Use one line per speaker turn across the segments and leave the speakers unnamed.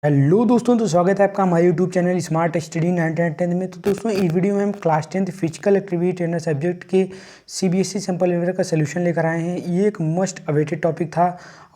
Hello दोस्तों, तो स्वागत है आपका हमारे YouTube channel smart study 9th में। तो दोस्तों, इस वीडियो में हम class 10th physical activity trainer subject के सीबीएसई सैम्पल पेपर का सोल्यूशन लेकर आए हैं। ये एक मस्ट अवेटेड टॉपिक था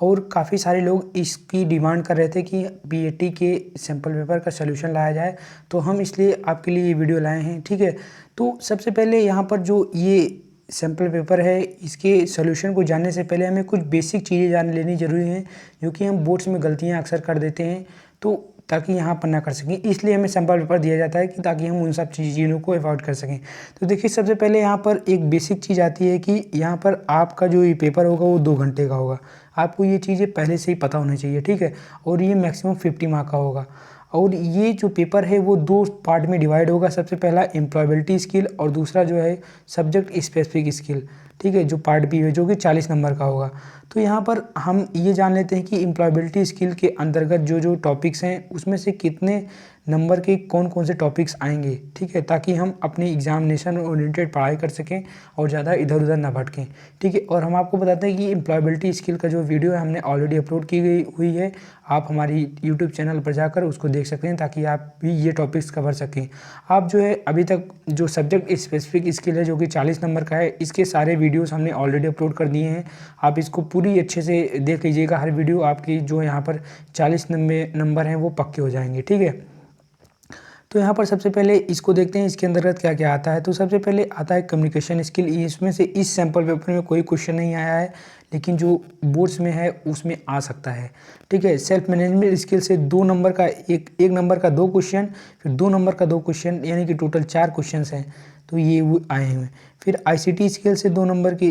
और काफ़ी सारे लोग इसकी डिमांड कर रहे थे कि बीएटी के सैम्पल पेपर का सोल्यूशन लाया जाए, तो हम इसलिए आपके लिए ये वीडियो लाए हैं। ठीक है, तो सबसे पहले यहाँ पर जो ये सैम्पल पेपर है, इसके सोल्यूशन को जानने से पहले हमें कुछ बेसिक चीज़ें जान लेनी ज़रूरी हैं, जो कि हम बोर्ड्स में गलतियाँ अक्सर कर देते हैं, तो ताकि यहाँ पर ना कर सकें। इसलिए हमें सैम्पल पेपर दिया जाता है कि ताकि हम उन सब चीज़ों को अवॉइड कर सकें। तो देखिए, सबसे पहले यहाँ पर एक बेसिक चीज़ आती है कि यहाँ पर आपका जो ये पेपर होगा वो 2 घंटे का होगा। आपको ये चीज़ें पहले से ही पता होनी चाहिए, ठीक है। और ये मैक्सिमम 50 मार्क का होगा। और ये जो पेपर है वो 2 पार्ट में डिवाइड होगा। सबसे पहला एम्प्लॉयबिलिटी स्किल और दूसरा जो है सब्जेक्ट स्पेसिफिक स्किल, ठीक है, जो पार्ट बी है, जो कि 40 नंबर का होगा। तो यहाँ पर हम ये जान लेते हैं कि एम्प्लॉयबिलिटी स्किल के अंतर्गत जो जो टॉपिक्स हैं उसमें से कितने नंबर के कौन कौन से टॉपिक्स आएंगे, ठीक है, ताकि हम अपनी एग्जामिनेशन ओरिएंटेड पढ़ाई कर सकें और ज़्यादा इधर उधर ना भटकें, ठीक है। और हम आपको बताते हैं कि एम्प्लॉयबिलिटी स्किल का जो वीडियो है हमने ऑलरेडी अपलोड की गई हुई है। आप हमारी यूट्यूब चैनल पर जाकर उसको देख सकते हैं, ताकि आप भी ये टॉपिक्स कवर सकें। आप जो है अभी तक जो सब्जेक्ट स्पेसिफिक स्किल है, जो कि 40 नंबर का है, इसके सारे वीडियोस हमने ऑलरेडी अपलोड कर दिए हैं। आप इसको पूरी अच्छे से देख लीजिएगा। हर वीडियो आपकी जो यहाँ पर 40 नंबर हैं वो पक्के हो जाएंगे, ठीक है। तो यहाँ पर सबसे पहले इसको देखते हैं, इसके अंतर्गत क्या क्या आता है। तो सबसे पहले आता है कम्युनिकेशन स्किल। इसमें से इस सैम्पल पेपर में कोई क्वेश्चन नहीं आया है, लेकिन जो बोर्ड्स में है उसमें आ सकता है, ठीक है। सेल्फ मैनेजमेंट स्किल से 2 नंबर का एक नंबर का 2 क्वेश्चन, फिर 2 नंबर का 2 क्वेश्चन, यानी कि टोटल 4 क्वेश्चन हैं, तो ये वो आए हुए हैं। फिर आईसीटी स्किल से 2 नंबर की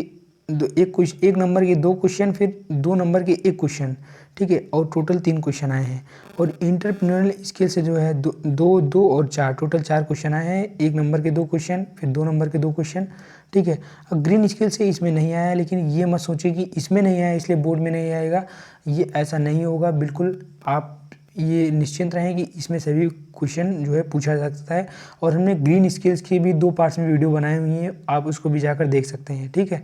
एक नंबर के 2 क्वेश्चन, फिर 2 नंबर के 1 क्वेश्चन, ठीक है, और टोटल 3 क्वेश्चन आए हैं। और इंटरप्रेन्योरल स्किल से जो है 2 और 4, टोटल 4 क्वेश्चन आए हैं। 1 नंबर के 2 क्वेश्चन, फिर 2 नंबर के 2 क्वेश्चन, ठीक है। अब ग्रीन स्किल से इसमें नहीं आया है, लेकिन ये मत सोचिए कि इसमें नहीं आया इसलिए बोर्ड में नहीं आएगा, ये ऐसा नहीं होगा। बिल्कुल आप ये निश्चिंत रहें कि इसमें सभी क्वेश्चन जो है पूछा जा सकता है। और हमने ग्रीन स्किल्स की भी 2 पार्ट्स में वीडियो बनाई हुई है, आप उसको भी जाकर देख सकते हैं, ठीक है।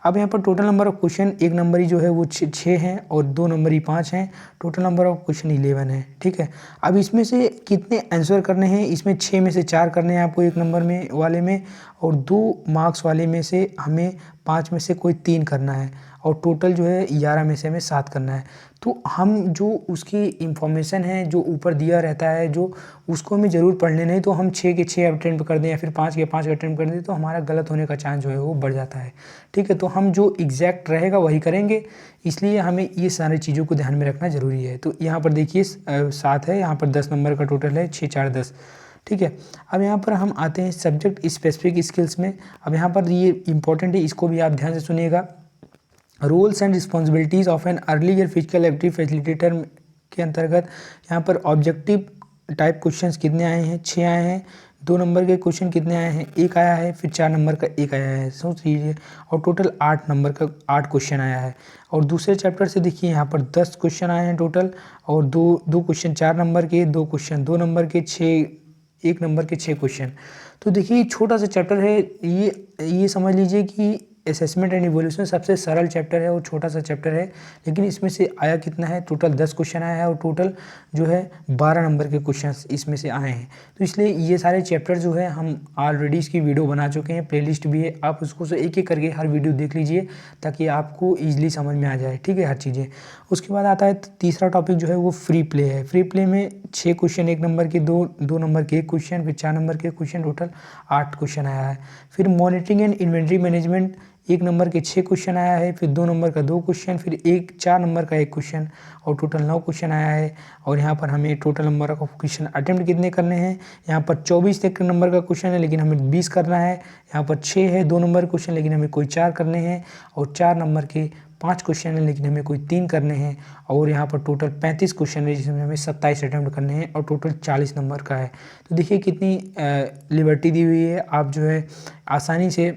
अब यहाँ पर टोटल नंबर ऑफ क्वेश्चन 1 नंबरी जो है वो 6 हैं और 2 नंबरी 5 हैं। टोटल नंबर ऑफ क्वेश्चन 11 है, ठीक है। अब इसमें से कितने आंसर करने हैं, इसमें 6 में से 4 करने हैं आपको 1 नंबर में वाले में, और 2 मार्क्स वाले में से हमें 5 में से कोई 3 करना है, और टोटल जो है 11 में से हमें 7 करना है। तो हम जो उसकी इंफॉर्मेशन है जो ऊपर दिया रहता है, जो उसको हमें ज़रूर पढ़ लेना है। तो हम 6 के 6 अटेम्प्ट कर दें या फिर 5 के 5 अटेम्प्ट कर दें, तो हमारा गलत होने का चांस जो है वो बढ़ जाता है, ठीक है। तो हम जो एग्जैक्ट रहेगा वही करेंगे, इसलिए हमें ये सारी चीज़ों को ध्यान में रखना ज़रूरी है। तो यहाँ पर देखिए 7 है, यहाँ पर 10 नंबर का टोटल है, 6 4 10, ठीक है। अब यहाँ पर हम आते हैं सब्जेक्ट स्पेसिफिक स्किल्स में। अब यहाँ पर ये इंपॉर्टेंट है, इसको भी आप ध्यान से सुनिएगा। Roles and responsibilities of an early year physical activity facilitator के अंतर्गत यहाँ पर ऑब्जेक्टिव टाइप क्वेश्चंस कितने आए हैं, 6 आए हैं। 2 नंबर के क्वेश्चन कितने आए हैं, 1 आया है। फिर 4 नंबर का 1 आया है, सोच लीजिए। और टोटल 8 नंबर का 8 क्वेश्चन आया है। और दूसरे चैप्टर से देखिए यहाँ पर 10 क्वेश्चन आए हैं टोटल, और दो क्वेश्चन 4 नंबर के, 2 क्वेश्चन 2 नंबर के, 1 नंबर के 6 क्वेश्चन। तो देखिए छोटा सा चैप्टर है ये समझ लीजिए कि असेसमेंट एंड इवोल्यूशन सबसे सरल चैप्टर है और छोटा सा चैप्टर है, लेकिन इसमें से आया कितना है, टोटल 10 क्वेश्चन आया है, और टोटल जो है 12 नंबर के क्वेश्चंस इसमें से आए हैं। तो इसलिए ये सारे चैप्टर जो है हम ऑलरेडी इसकी वीडियो बना चुके हैं, प्लेलिस्ट भी है, आप उसको से एक एक करके हर वीडियो देख लीजिए, ताकि आपको ईजिली समझ में आ जाए, ठीक है, हर चीज़ें। उसके बाद आता है तीसरा टॉपिक जो है वो फ्री प्ले है। फ्री प्ले में 6 क्वेश्चन 1 नंबर के, 2 नंबर के 1 क्वेश्चन, फिर 4 नंबर के क्वेश्चन, टोटल 8 क्वेश्चन आया है। फिर monitoring and inventory management 1 number के 6 क्वेश्चन आया है, फिर 2 नंबर का 2 क्वेश्चन, फिर 4 नंबर का 1 क्वेश्चन, और टोटल 9 क्वेश्चन आया है। और यहाँ पर हमें total number of question attempt कितने करने हैं, यहाँ पर 24 तक नंबर का क्वेश्चन है, लेकिन हमें 20 करना है। यहाँ पर 6 है 2 नंबर क्वेश्चन, लेकिन हमें कोई 4 करने हैं। और 4 नंबर के 5 क्वेश्चन है, लेकिन हमें कोई 3 करने हैं। और यहाँ पर टोटल 35 क्वेश्चन है, जिसमें हमें 27 अटेम्प्ट करने हैं, और टोटल 40 नंबर का है। तो देखिए कितनी लिबर्टी दी हुई है, आप जो है आसानी से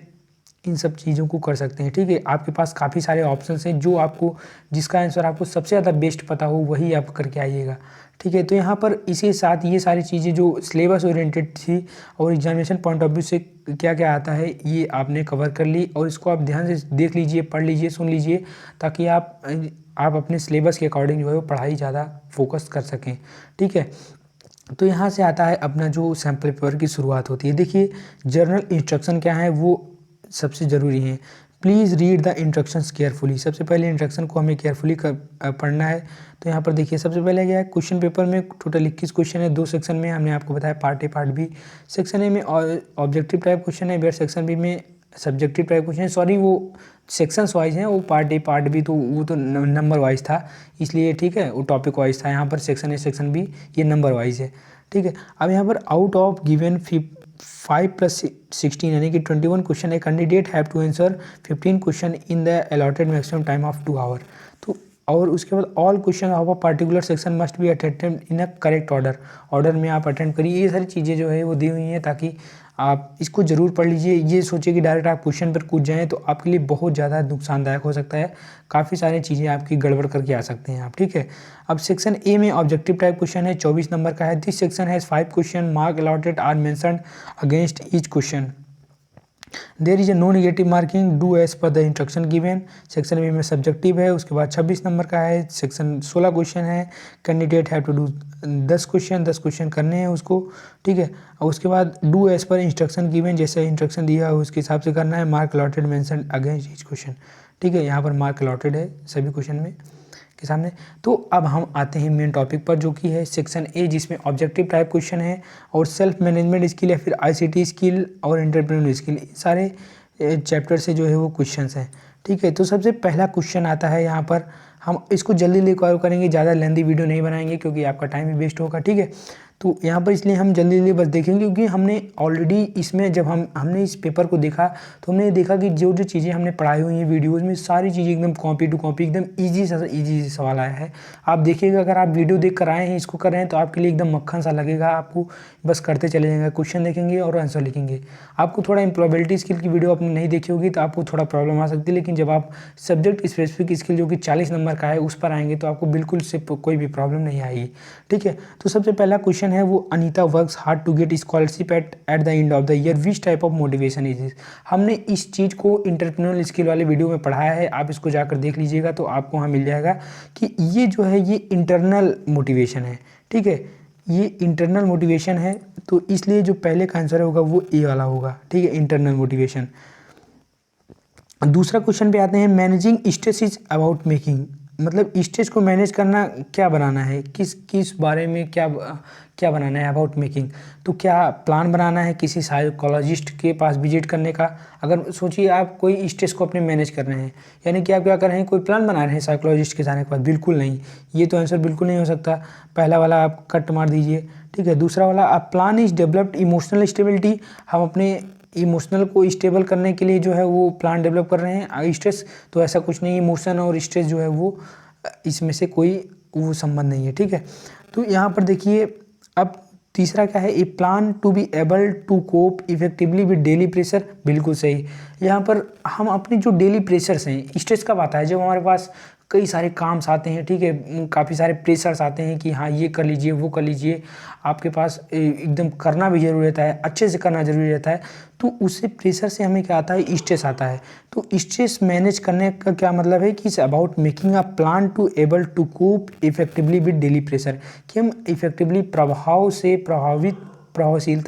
इन सब चीज़ों को कर सकते हैं, ठीक है। आपके पास काफ़ी सारे ऑप्शंस हैं, जो आपको जिसका आंसर आपको सबसे ज़्यादा बेस्ट पता हो वही आप करके आइएगा, ठीक है। तो यहाँ पर इसी साथ ये सारी चीज़ें जो सिलेबस ओरिएंटेड थी और एग्जामिनेशन पॉइंट ऑफ व्यू से क्या क्या आता है, ये आपने कवर कर ली। और इसको आप ध्यान से देख लीजिए, पढ़ लीजिए, सुन लीजिए, ताकि आप आप अपने सिलेबस के अकॉर्डिंग जो है वो पढ़ाई ज़्यादा फोकस कर सकें, ठीक है। तो यहाँ से आता है अपना जो सैम्पल पेपर की शुरुआत होती है। देखिए जर्नल इंस्ट्रक्शन क्या है वो सबसे ज़रूरी है। Please read the instructions carefully. सबसे पहले इंस्ट्रक्शन को हमें केयरफुली पढ़ना है। तो यहाँ पर देखिए सबसे पहले क्या है, क्वेश्चन पेपर में टोटल 21 क्वेश्चन है, 2 सेक्शन में हमने आपको बताया, part A part B. Section A में ऑब्जेक्टिव टाइप क्वेश्चन है, वेयर सेक्शन बी में सब्जेक्टिव टाइप क्वेश्चन है। सॉरी वो सेक्शंस वाइज हैं, वो पार्ट ए पार्ट बी तो वो तो नंबर वाइज था, इसलिए ठीक है वो टॉपिक वाइज था। यहाँ पर सेक्शन ए सेक्शन बी ये नंबर वाइज है, ठीक है। अब यहाँ पर आउट ऑफ गिवन 5 + 16 यानी कि 21 क्वेश्चन है, candidate have to answer 15 question in the allotted maximum time of 2 hour. तो और उसके बाद all question of a particular section must be attended in a correct order में आप अटेंड करिए। ये सारी चीज़ें जो है वो दी हुई हैं ताकि आप इसको ज़रूर पढ़ लीजिए। ये सोचिए कि डायरेक्ट आप क्वेश्चन पर कूद जाएँ तो आपके लिए बहुत ज़्यादा नुकसानदायक हो सकता है, काफ़ी सारी चीज़ें आपकी गड़बड़ करके आ सकते हैं आप, ठीक है। अब सेक्शन ए में ऑब्जेक्टिव टाइप क्वेश्चन है, 24 नंबर का है। This section has 5 question, mark allotted are mentioned against each question. There is a no negative marking, do as per the instruction given. Section B में subjective है, उसके बाद 26 number का है। Section 16 question है, candidate have to do 10 question करने हैं उसको, ठीक है। और उसके बाद do as per instruction given, जैसे इंस्ट्रक्शन दिया है उसके हिसाब से करना है। Mark allotted mention against each question, ठीक है। यहाँ पर मार्क अलॉटेड है सभी क्वेश्चन में के सामने। तो अब हम आते हैं मेन टॉपिक पर जो कि है सेक्शन ए, जिसमें ऑब्जेक्टिव टाइप क्वेश्चन है और सेल्फ मैनेजमेंट स्किल या फिर आईसीटी स्किल और एंटरप्रेन्योर स्किल, सारे चैप्टर से जो है वो क्वेश्चंस हैं, ठीक है। तो सबसे पहला क्वेश्चन आता है यहाँ पर, हम इसको जल्दी कवर करेंगे, ज़्यादा लेंथी वीडियो नहीं बनाएंगे क्योंकि आपका टाइम भी वेस्ट होगा, ठीक है। तो यहाँ पर इसलिए हम जल्दी बस देखेंगे क्योंकि हमने ऑलरेडी इसमें जब हमने इस पेपर को देखा तो हमने देखा कि जो जो चीज़ें हमने पढ़ाई हुई हैं वीडियोज़ में, सारी चीज़ें एकदम कॉपी टू कॉपी एकदम ईजी सवाल आया है। आप देखिएगा, अगर आप वीडियो देख कर आए हैं, इसको कर रहे हैं तो आपके लिए एकदम मक्खन सा लगेगा, आपको बस करते चले जाएंगे, क्वेश्चन देखेंगे और आंसर लिखेंगे। आपको थोड़ा एम्प्लॉयबिलिटी स्किल की वीडियो आपने नहीं देखी होगी तो आपको थोड़ा प्रॉब्लम आ सकती है, लेकिन जब आप सब्जेक्ट स्पेसिफिक स्किल जो कि 40 नंबर का है उस पर आएंगे तो आपको बिल्कुल से कोई भी प्रॉब्लम नहीं आएगी, ठीक है। तो सबसे पहला क्वेश्चन है वो, Anita works hard to get scholarship at the end of the year, which type of motivation is this. हमने इस चीज़ को इंटरप्रेन्योरियल स्किल वाले वीडियो में पढ़ाया है, आप इसको जाकर देख लीजिएगा तो आपको वहाँ मिल जाएगा कि ये जो है ये इंटरनल मोटिवेशन है, ठीक है। ये इंटरनल मोटिवेशन है तो इसलिए जो पहले का आंसर होगा वो ए वाला होगा, ठीक है, इंटरनल मोटिवेशन। दूसरा क्वेश्चन पे आते हैं, managing stress is about making, मतलब स्ट्रेस को मैनेज करना क्या बनाना है, किस बारे में क्या बनाना है, अबाउट मेकिंग। तो क्या प्लान बनाना है किसी साइकोलॉजिस्ट के पास विजिट करने का। अगर सोचिए आप कोई स्ट्रेस को अपने मैनेज कर रहे हैं, यानी कि आप क्या कर रहे हैं, कोई प्लान बना रहे हैं साइकोलॉजिस्ट के जाने के बाद, बिल्कुल नहीं, ये तो आंसर बिल्कुल नहीं हो सकता। पहला वाला आप कट मार दीजिए, ठीक है। दूसरा वाला, आप plan is developed emotional stability, हम अपने इमोशनल को स्टेबल करने के लिए जो है वो प्लान डेवलप कर रहे हैं। स्ट्रेस तो ऐसा कुछ नहीं, इमोशन और स्ट्रेस जो है वो इसमें से कोई वो संबंध नहीं है, ठीक है। तो यहाँ पर देखिए, अब तीसरा क्या है, a plan to be able to cope effectively with daily pressure, बिल्कुल सही। यहाँ पर हम अपने जो डेली प्रेशर्स हैं, स्ट्रेस कब आता है, जब हमारे पास कई सारे काम्स आते हैं, ठीक है, काफ़ी सारे प्रेशर्स आते हैं कि हाँ ये कर लीजिए वो कर लीजिए, आपके पास एकदम करना भी जरूरी रहता है, अच्छे से करना जरूरी रहता है। तो उससे प्रेशर से हमें क्या आता है, स्ट्रेस आता है। तो स्ट्रेस मैनेज करने का क्या मतलब है कि it's about making a plan to able to cope effectively with daily pressure, कि हम इफेक्टिवली प्रभावशीलता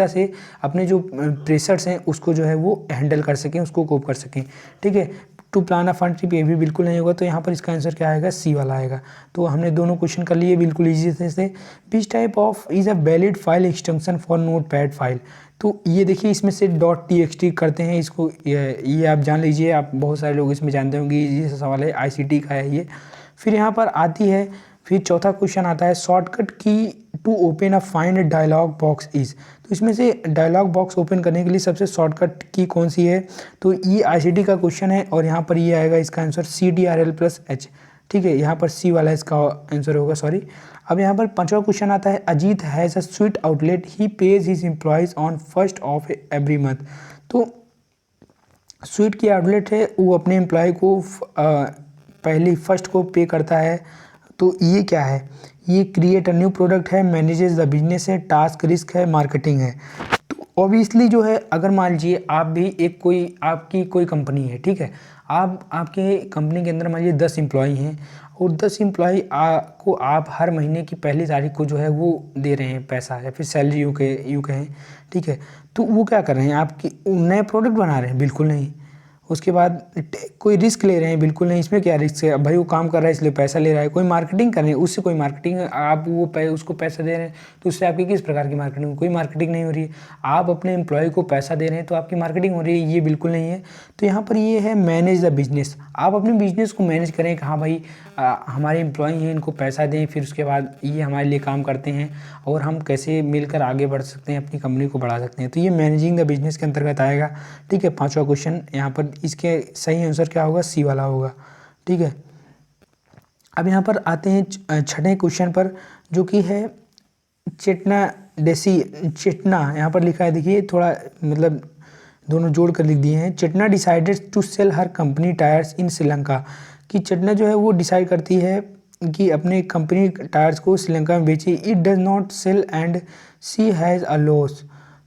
से अपने जो प्रेशर्स हैं उसको जो है वो हैंडल कर सकें, उसको कोप कर सकें, ठीक है। To plan a fun trip, ये भी बिल्कुल नहीं होगा, तो यहाँ पर इसका आंसर क्या आएगा, सी वाला आएगा। तो हमने दोनों क्वेश्चन कर लिए बिल्कुल ईजी से। विच type of is a valid file extension for notepad file, तो ये देखिए इसमें से .txt करते हैं इसको, ये आप जान लीजिए, आप बहुत सारे लोग इसमें जानते होंगे, ये सवाल है ICT का है ये। फिर यहाँ पर आती है, फिर चौथा क्वेश्चन आता है, शॉर्टकट की to open a find dialog box is, तो इसमें से डायलॉग बॉक्स ओपन करने के लिए सबसे शॉर्टकट की कौन सी है, तो ये ICT का क्वेश्चन है और यहाँ पर ये आएगा इसका आंसर CTRL+H, ठीक है। यहाँ पर सी वाला इसका आंसर होगा, सॉरी। अब यहाँ पर पांचवा क्वेश्चन आता है, Ajit has a sweet outlet, he page his employees on 1st of every month, तो स्वीट की आउटलेट है, वो अपने एम्प्लॉय को पहली 1st को पे करता है। तो ये क्या है, ये क्रिएट अ न्यू प्रोडक्ट है, मैनेजेस द बिजनेस है, टास्क रिस्क है, मार्केटिंग है। तो ऑब्वियसली जो है, अगर मान लीजिए आप भी आपकी कोई कंपनी है, ठीक है, आप आपके कंपनी के अंदर मान लीजिए 10 एम्प्लॉई हैं और 10 एम्प्लॉई को आप हर महीने की पहली तारीख को जो है वो दे रहे हैं पैसा या फिर सैलरी यूँ कहें, ठीक है। तो वो क्या कर रहे हैं, आपकी नए प्रोडक्ट बना रहे हैं? बिल्कुल नहीं। उसके बाद कोई रिस्क ले रहे हैं? बिल्कुल नहीं। इसमें क्या रिस्क है? अब भाई वो काम कर रहा है इसलिए पैसा ले रहा है। कोई मार्केटिंग कर रहे हैं, उससे कोई मार्केटिंग, आप वो उसको पैसा दे रहे हैं तो उससे आपकी किस प्रकार की मार्केटिंग? कोई मार्केटिंग नहीं हो रही है। आप अपने एम्प्लॉय को पैसा दे रहे हैं तो आपकी मार्केटिंग हो रही है? ये बिल्कुल नहीं है। तो यहाँ पर ये है मैनेज द बिजनेस। आप अपने बिजनेस को मैनेज करें कि हाँ भाई हमारे एम्प्लॉय हैं, इनको पैसा दें, फिर उसके बाद ये हमारे लिए काम करते हैं और हम कैसे मिलकर आगे बढ़ सकते हैं, अपनी कंपनी को बढ़ा सकते हैं। तो ये मैनेजिंग द बिजनेस के अंतर्गत आएगा, ठीक है। 5वां क्वेश्चन यहाँ पर, इसके सही आंसर क्या होगा? सी वाला होगा, ठीक है। अब यहाँ पर आते हैं छठे क्वेश्चन पर, जो कि है चेटना यहाँ पर लिखा है, देखिए थोड़ा मतलब दोनों जोड़ कर लिख दिए हैं। Chetna decided to sell her company tyres in Sri Lanka. कि चेटना जो है वो डिसाइड करती है कि अपने कंपनी टायर्स को श्रीलंका में बेचे। It does not sell and she has a loss.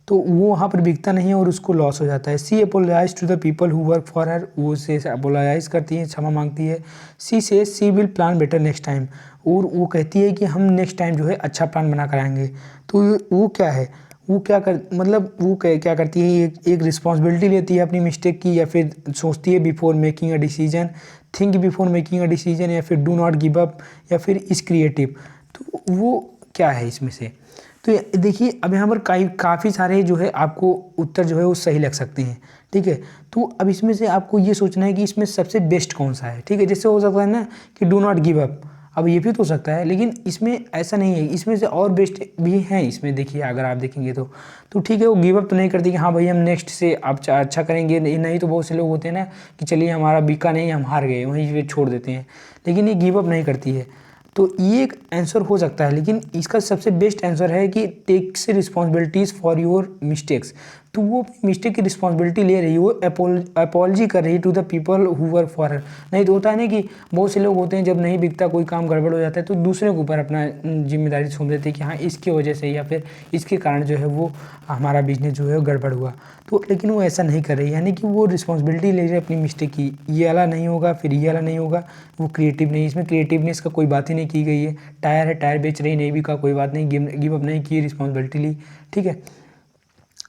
तो वो वहाँ पर बिकता नहीं है और उसको लॉस हो जाता है। She apologize to the people who work for her. वो से अपोलोजाइज करती है, क्षमा मांगती है। She say she will plan better next time. और वो कहती है कि हम नेक्स्ट टाइम जो है अच्छा प्लान बना कर आएंगे। तो वो क्या है, वो क्या कर मतलब वो क्या करती है, एक रिस्पॉन्सिबिलिटी लेती है अपनी मिस्टेक की, या फिर सोचती है before making a decision, think before making a decision, या फिर डू नॉट गिव अप, या फिर इज क्रिएटिव। तो वो क्या है इसमें से? तो देखिए अब यहाँ पर काफ़ी सारे जो है आपको उत्तर जो है वो सही लग सकते हैं, ठीक है। तो अब इसमें से आपको ये सोचना है कि इसमें सबसे बेस्ट कौन सा है, ठीक है। जैसे हो सकता है ना कि डू नॉट गिव अप, अब ये भी तो हो सकता है, लेकिन इसमें ऐसा नहीं है। इसमें से और बेस्ट भी हैं इसमें, देखिए अगर आप देखेंगे तो ठीक है, वो गिव अप तो नहीं करती कि हाँ भाई हम नेक्स्ट से आप अच्छा करेंगे। नहीं तो बहुत से लोग होते हैं ना कि चलिए हमारा बिका नहीं, हम हार गए, वहीं पे छोड़ देते हैं। लेकिन ये गिव अप नहीं करती है। तो ये एक आंसर हो सकता है, लेकिन इसका सबसे बेस्ट आंसर है कि takes responsibilities for your mistakes. तो वो अपनी मिस्टेक की रिस्पॉन्सिबिलिटी ले रही है, वो अपॉलजी कर रही है to the people who work for her. नहीं तो होता है ना कि बहुत से लोग होते हैं, जब नहीं बिकता, कोई काम गड़बड़ हो जाता है तो दूसरे के ऊपर अपना जिम्मेदारी सौंप देते हैं कि हाँ इसकी वजह से या फिर इसके कारण जो है वो हमारा बिजनेस जो है गड़बड़ हुआ। तो लेकिन वो ऐसा नहीं कर रही है, यानी कि वो रिस्पॉन्सिबिलिटी ले रही है अपनी मिस्टेक की। ये वाला नहीं होगा, फिर ये वाला नहीं होगा, वो क्रिएटिव नहीं। इसमें क्रिएटिवनेस का कोई बात ही नहीं की गई है। टायर है, टायर बेच रही, नहीं बिका, कोई बात नहीं, गिव अप नहीं की, रिस्पॉन्सिबिलिटी ली, ठीक है।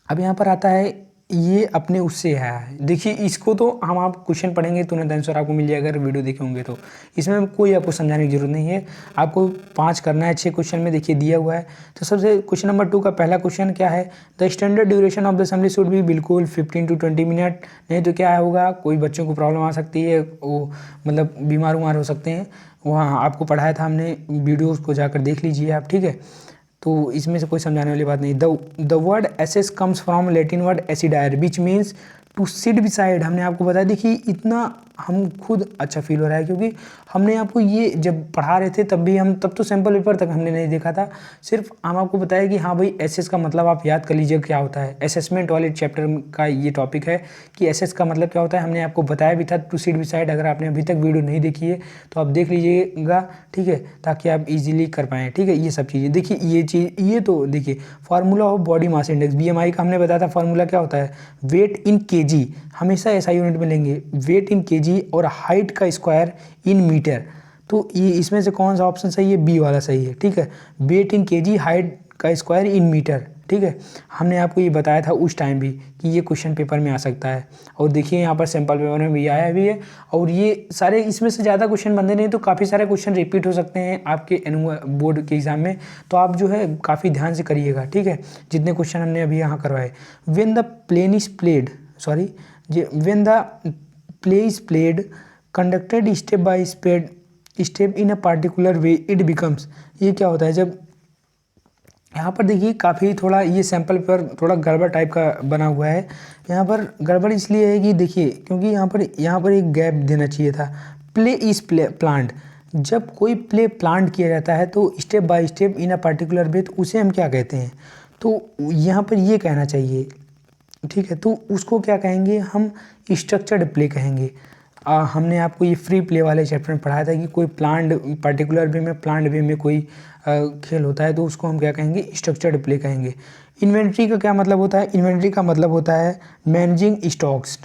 अब यहाँ पर आता है, ये अपने उससे है। देखिए इसको तो हम आप क्वेश्चन पढ़ेंगे तुरंत आंसर आपको मिल जाएगा अगर वीडियो देखे होंगे तो। इसमें कोई आपको समझाने की जरूरत नहीं है। आपको 5 करना है 6 क्वेश्चन में, देखिए दिया हुआ है। तो सबसे क्वेश्चन नंबर 2 का पहला क्वेश्चन क्या है? The standard duration of the assembly should भी बिल्कुल 15 to 20 मिनट। नहीं तो क्या होगा, कोई बच्चों को प्रॉब्लम आ सकती है, वो मतलब बीमार हो सकते हैं। वहाँ आपको पढ़ाया था हमने, वीडियोज़ को जाकर देख लीजिए आप, ठीक है। तो इसमें से कोई समझाने वाली बात नहीं। The word assess comes from Latin word assidere which means to sit beside. हमने आपको बताया, देखिए इतना हम खुद अच्छा फील हो रहा है क्योंकि हमने आपको ये जब पढ़ा रहे थे तब तो सैम्पल पेपर तक हमने नहीं देखा था। सिर्फ हम आपको बताया कि हाँ भाई एसेस का मतलब आप याद कर लीजिए क्या होता है। असेसमेंट वाले चैप्टर का ये टॉपिक है कि एसेस का मतलब क्या होता है। हमने आपको बताया भी था टू सिट बिसाइड। अगर आपने अभी तक वीडियो नहीं देखी है तो आप देख लीजिएगा, ठीक है, ताकि आप इजीली कर पाएँ, ठीक है। ये सब चीज़ें देखिए, ये चीज़ ये तो देखिए formula of body mass index BMI का हमने बताया था। फार्मूला क्या होता है? वेट इन केजी, हमेशा ऐसा यूनिट में लेंगे, वेट इन केजी, और हाइट का स्क्वायर इन मीटर। तो ये इसमें से कौन सा ऑप्शन सही है? बी वाला सही है, ठीक है। वेट इन केजी, हाइट का स्क्वायर इन मीटर, ठीक है। हमने आपको ये बताया था उस टाइम भी कि ये क्वेश्चन पेपर में आ सकता है। और देखिए यहाँ पर सैम्पल पेपर में भी आया भी है। और ये सारे इसमें से ज़्यादा क्वेश्चन बनते नहीं, तो काफ़ी सारे क्वेश्चन रिपीट हो सकते हैं आपके बोर्ड के एग्जाम में। तो आप जो है काफ़ी ध्यान से करिएगा, ठीक है, जितने क्वेश्चन हमने अभी यहाँ करवाए। When the plane is played, sorry, when the play is played conducted step by step in a particular way it becomes. ये क्या होता है? जब यहाँ पर देखिए काफ़ी थोड़ा ये सैम्पल पर थोड़ा गड़बड़ टाइप का बना हुआ है। यहाँ पर गड़बड़ इसलिए है कि देखिए, क्योंकि यहाँ पर एक गैप देना चाहिए था। प्ले इज प्लांट, जब कोई प्ले प्लांट किया जाता है तो step by step in a particular way, तो उसे हम क्या कहते हैं? तो यहाँ पर ये कहना चाहिए, ठीक है। तो उसको क्या कहेंगे हम? स्ट्रक्चर्ड प्ले कहेंगे। हमने आपको ये फ्री प्ले वाले चैप्टर में पढ़ाया था कि कोई प्लांट पर्टिकुलर वे में, प्लांट वे में कोई खेल होता है तो उसको हम क्या कहेंगे? स्ट्रक्चर्ड प्ले कहेंगे। इन्वेंट्री का क्या मतलब होता है? इन्वेंट्री का मतलब होता है मैनेजिंग स्टॉक्स,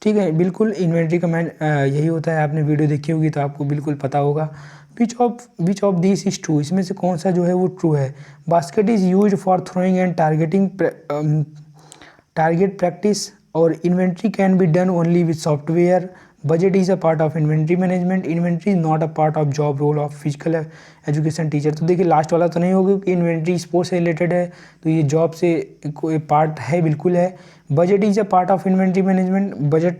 ठीक है, बिल्कुल इन्वेंट्री का मैन यही होता है। आपने वीडियो देखी होगी तो आपको बिल्कुल पता होगा। Which of this is true, इसमें से कौन सा जो है वो ट्रू है। Basket is use for throwing and target practice, और inventory can be done only with software. Budget is a part of inventory management, inventory is not a part of job role of physical education teacher. तो देखिए last वाला तो नहीं होगा क्योंकि inventory sports से related है, तो ये जॉब से कोई पार्ट है, बिल्कुल है। Budget is a part of inventory management, budget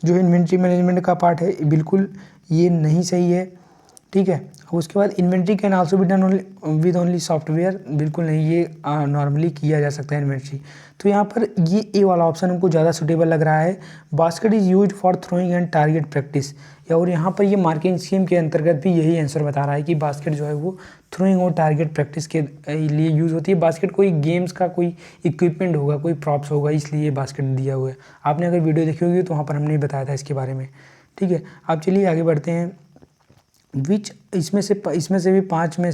जो है इन्वेंट्री मैनेजमेंट का पार्ट है, बिल्कुल ये नहीं सही है। ठीक है, अब उसके बाद inventory can also be done with only software, बिल्कुल नहीं, ये नॉर्मली किया जा सकता है इन्वेंट्री। तो यहाँ पर ये ए वाला ऑप्शन हमको ज़्यादा सुटेबल लग रहा है। Basket is use for throwing and target practice, और यहाँ पर ये मार्किंग स्कीम के अंतर्गत भी यही आंसर बता रहा है कि बास्केट जो है वो थ्रोइंग और टारगेट प्रैक्टिस के लिए यूज़ होती है। बास्केट कोई गेम्स का कोई इक्विपमेंट होगा, कोई प्रॉप्स होगा, इसलिए बास्केट दिया हुआ है। आपने अगर वीडियो देखी होगी तो वहाँ पर हमने बताया था इसके बारे में। ठीक है, अब चलिए आगे बढ़ते हैं। इसमें से भी 6 में